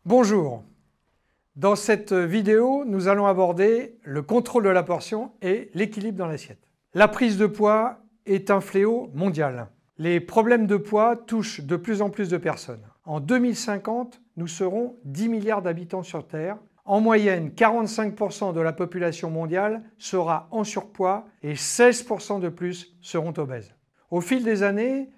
Bonjour. Dans cette vidéo, nous allons aborder le contrôle de la portion et l'équilibre dans l'assiette. La prise de poids est un fléau mondial. Les problèmes de poids touchent de plus en plus de personnes. En 2050, nous serons 10 milliards d'habitants sur Terre. En moyenne, 45% de la population mondiale sera en surpoids et 16% de plus seront obèses. Au fil des années,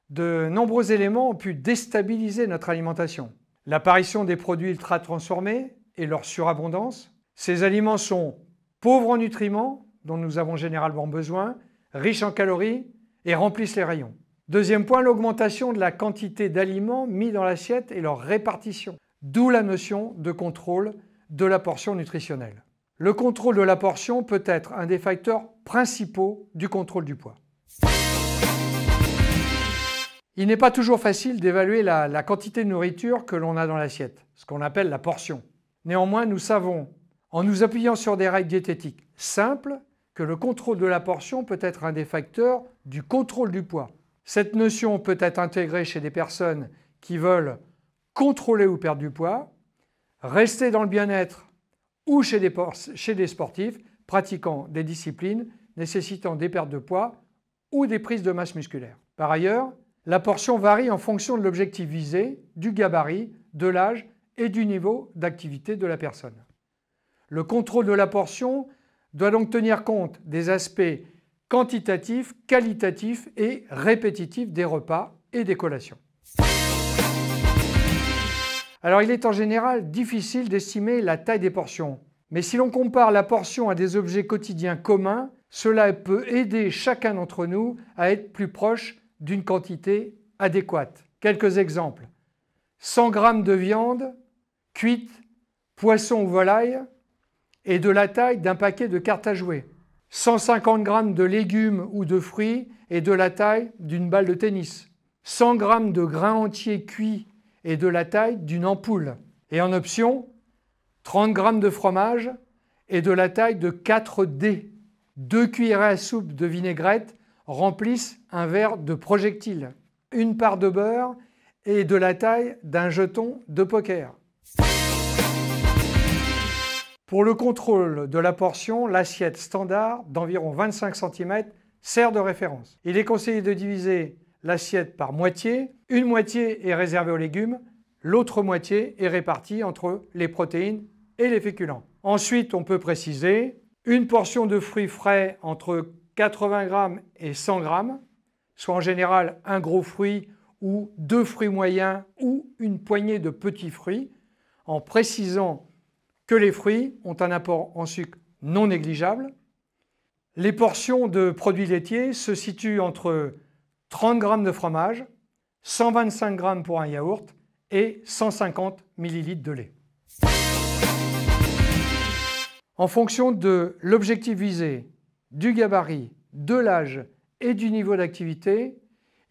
de nombreux éléments ont pu déstabiliser notre alimentation. L'apparition des produits ultra transformés et leur surabondance. Ces aliments sont pauvres en nutriments, dont nous avons généralement besoin, riches en calories et remplissent les rayons. Deuxième point, l'augmentation de la quantité d'aliments mis dans l'assiette et leur répartition, d'où la notion de contrôle de la portion nutritionnelle. Le contrôle de la portion peut être un des facteurs principaux du contrôle du poids. Il n'est pas toujours facile d'évaluer la quantité de nourriture que l'on a dans l'assiette, ce qu'on appelle la portion. Néanmoins, nous savons, en nous appuyant sur des règles diététiques simples, que le contrôle de la portion peut être un des facteurs du contrôle du poids. Cette notion peut être intégrée chez des personnes qui veulent contrôler ou perdre du poids, rester dans le bien-être ou chez des sportifs pratiquant des disciplines nécessitant des pertes de poids ou des prises de masse musculaire. Par ailleurs, la portion varie en fonction de l'objectif visé, du gabarit, de l'âge et du niveau d'activité de la personne. Le contrôle de la portion doit donc tenir compte des aspects quantitatifs, qualitatifs et répétitifs des repas et des collations. Alors il est en général difficile d'estimer la taille des portions, mais si l'on compare la portion à des objets quotidiens communs, cela peut aider chacun d'entre nous à être plus proche d'une quantité adéquate. Quelques exemples. 100 g de viande cuite, poisson ou volaille, et de la taille d'un paquet de cartes à jouer. 150 g de légumes ou de fruits et de la taille d'une balle de tennis. 100 g de grains entiers cuits et de la taille d'une ampoule. Et en option, 30 g de fromage et de la taille de 4 dés. 2 cuillerées à soupe de vinaigrette remplissent un verre de projectile. Une part de beurre et de la taille d'un jeton de poker. Pour le contrôle de la portion, l'assiette standard d'environ 25 cm sert de référence. Il est conseillé de diviser l'assiette par moitié. Une moitié est réservée aux légumes, l'autre moitié est répartie entre les protéines et les féculents. Ensuite, on peut préciser une portion de fruits frais entre 80 g et 100 g, soit en général un gros fruit ou 2 fruits moyens ou une poignée de petits fruits, en précisant que les fruits ont un apport en sucre non négligeable. Les portions de produits laitiers se situent entre 30 g de fromage, 125 g pour un yaourt et 150 ml de lait. En fonction de l'objectif visé, du gabarit, de l'âge et du niveau d'activité,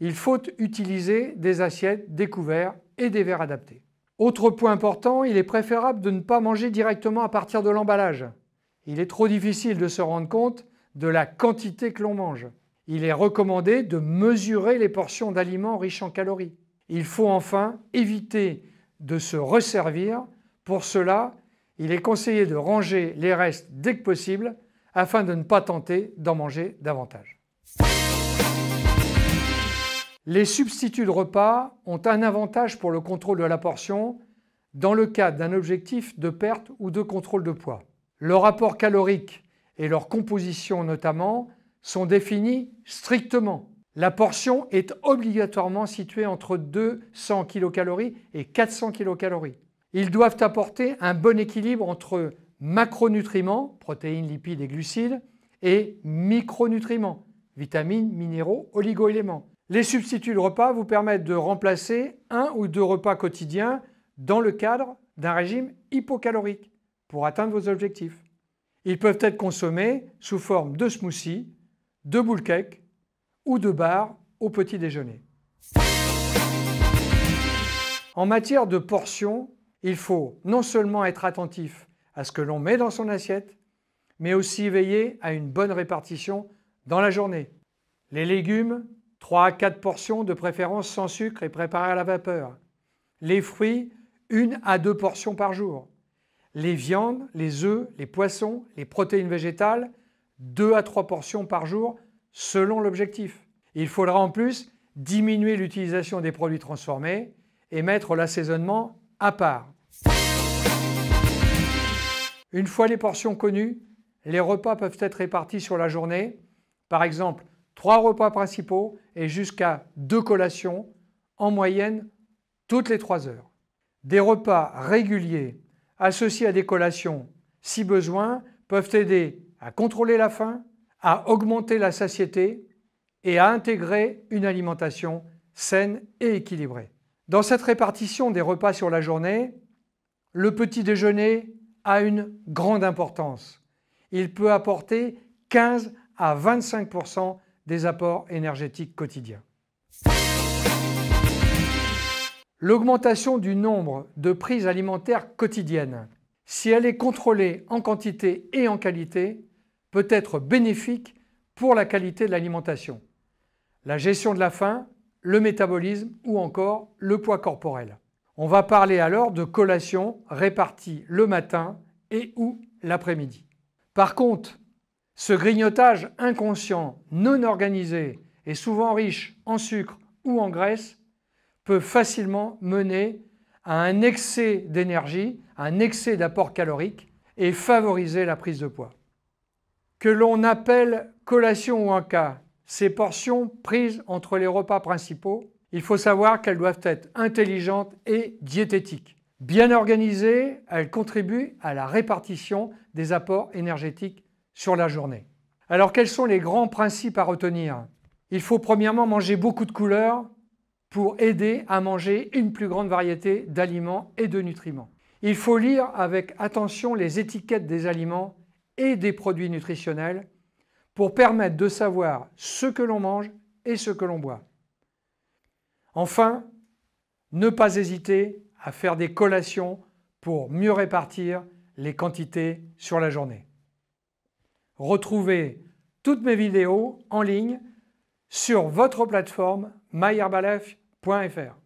il faut utiliser des assiettes, des couverts et des verres adaptés. Autre point important, il est préférable de ne pas manger directement à partir de l'emballage. Il est trop difficile de se rendre compte de la quantité que l'on mange. Il est recommandé de mesurer les portions d'aliments riches en calories. Il faut enfin éviter de se resservir. Pour cela, il est conseillé de ranger les restes dès que possible afin de ne pas tenter d'en manger davantage. Les substituts de repas ont un avantage pour le contrôle de la portion dans le cadre d'un objectif de perte ou de contrôle de poids. Leur apport calorique et leur composition notamment sont définis strictement. La portion est obligatoirement située entre 200 kcal et 400 kcal. Ils doivent apporter un bon équilibre entre macronutriments, protéines, lipides et glucides, et micronutriments, vitamines, minéraux, oligo-éléments. Les substituts de repas vous permettent de remplacer 1 ou 2 repas quotidiens dans le cadre d'un régime hypocalorique pour atteindre vos objectifs. Ils peuvent être consommés sous forme de smoothies, de boule cake ou de bars au petit déjeuner. En matière de portions, il faut non seulement être attentif à ce que l'on met dans son assiette, mais aussi veiller à une bonne répartition dans la journée. Les légumes, 3 à 4 portions de préférence sans sucre et préparés à la vapeur. Les fruits, 1 à 2 portions par jour. Les viandes, les œufs, les poissons, les protéines végétales, 2 à 3 portions par jour selon l'objectif. Il faudra en plus diminuer l'utilisation des produits transformés et mettre l'assaisonnement à part. Une fois les portions connues, les repas peuvent être répartis sur la journée, par exemple 3 repas principaux et jusqu'à 2 collations, en moyenne toutes les 3 heures. Des repas réguliers associés à des collations, si besoin, peuvent aider à contrôler la faim, à augmenter la satiété et à intégrer une alimentation saine et équilibrée. Dans cette répartition des repas sur la journée, le petit déjeuner a une grande importance. Il peut apporter 15 à 25% des apports énergétiques quotidiens. L'augmentation du nombre de prises alimentaires quotidiennes, si elle est contrôlée en quantité et en qualité, peut être bénéfique pour la qualité de l'alimentation, la gestion de la faim, le métabolisme ou encore le poids corporel. On va parler alors de collations réparties le matin et ou l'après-midi. Par contre, ce grignotage inconscient, non organisé et souvent riche en sucre ou en graisse peut facilement mener à un excès d'énergie, un excès d'apport calorique et favoriser la prise de poids. Que l'on appelle collation ou encas, ces portions prises entre les repas principaux, il faut savoir qu'elles doivent être intelligentes et diététiques. Bien organisées, elles contribuent à la répartition des apports énergétiques sur la journée. Alors quels sont les grands principes à retenir? Il faut premièrement manger beaucoup de couleurs pour aider à manger une plus grande variété d'aliments et de nutriments. Il faut lire avec attention les étiquettes des aliments et des produits nutritionnels pour permettre de savoir ce que l'on mange et ce que l'on boit. Enfin, ne pas hésiter à faire des collations pour mieux répartir les quantités sur la journée. Retrouvez toutes mes vidéos en ligne sur votre plateforme myherbalife.fr.